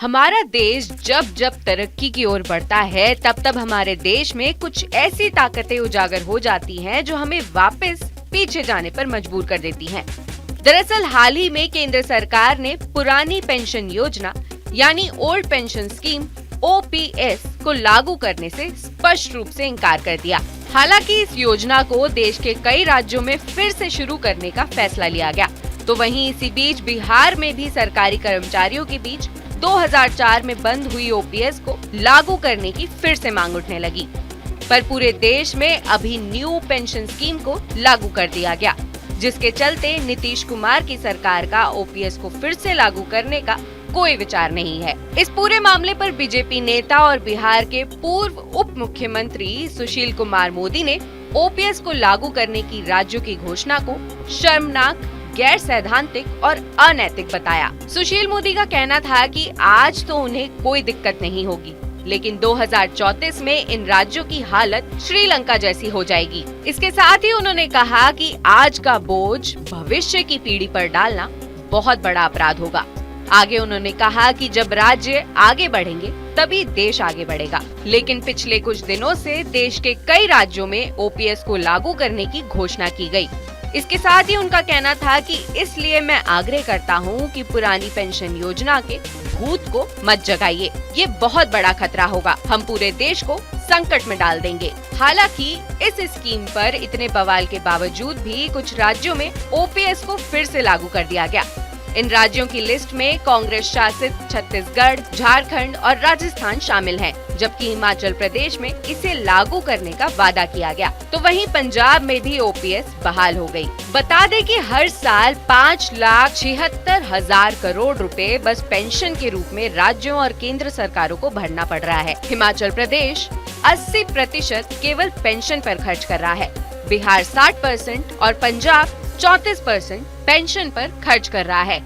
हमारा देश जब जब तरक्की की ओर बढ़ता है तब तब हमारे देश में कुछ ऐसी ताकतें उजागर हो जाती हैं जो हमें वापस पीछे जाने पर मजबूर कर देती हैं। दरअसल हाल ही में केंद्र सरकार ने पुरानी पेंशन योजना यानी ओल्ड पेंशन स्कीम OPS को लागू करने से स्पष्ट रूप से इनकार कर दिया। हालांकि इस योजना को देश के कई राज्यों में फिर से शुरू करने का फैसला लिया गया, तो वहीं इसी बीच बिहार में भी सरकारी कर्मचारियों के बीच 2004 में बंद हुई OPS को लागू करने की फिर से मांग उठने लगी। पर पूरे देश में अभी न्यू पेंशन स्कीम को लागू कर दिया गया, जिसके चलते नीतीश कुमार की सरकार का OPS को फिर से लागू करने का कोई विचार नहीं है। इस पूरे मामले पर बीजेपी नेता और बिहार के पूर्व उप मुख्यमंत्री सुशील कुमार मोदी ने OPS को लागू करने की राज्यों की घोषणा को शर्मनाक, गैर सैद्धांतिक और अनैतिक बताया। सुशील मोदी का कहना था कि आज तो उन्हें कोई दिक्कत नहीं होगी, लेकिन 2034 में इन राज्यों की हालत श्रीलंका जैसी हो जाएगी। इसके साथ ही उन्होंने कहा कि आज का बोझ भविष्य की पीढ़ी पर डालना बहुत बड़ा अपराध होगा। आगे उन्होंने कहा कि जब राज्य आगे बढ़ेंगे तभी देश आगे बढ़ेगा, लेकिन पिछले कुछ दिनों से देश के कई राज्यों में OPS को लागू करने की घोषणा की गई। इसके साथ ही उनका कहना था कि इसलिए मैं आग्रह करता हूं कि पुरानी पेंशन योजना के भूत को मत जगाइए, ये बहुत बड़ा खतरा होगा, हम पूरे देश को संकट में डाल देंगे। हालांकि इस स्कीम पर इतने बवाल के बावजूद भी कुछ राज्यों में OPS को फिर से लागू कर दिया गया। इन राज्यों की लिस्ट में कांग्रेस शासित छत्तीसगढ़, झारखंड और राजस्थान शामिल हैं, जबकि हिमाचल प्रदेश में इसे लागू करने का वादा किया गया। तो वहीं पंजाब में भी OPS बहाल हो गई। बता दें कि हर साल 5,76,000 करोड़ रुपए बस पेंशन के रूप में राज्यों और केंद्र सरकारों को भरना पड़ रहा है। हिमाचल प्रदेश 80% केवल पेंशन पर खर्च कर रहा है, बिहार 60% और पंजाब 34% पेंशन पर खर्च कर रहा है।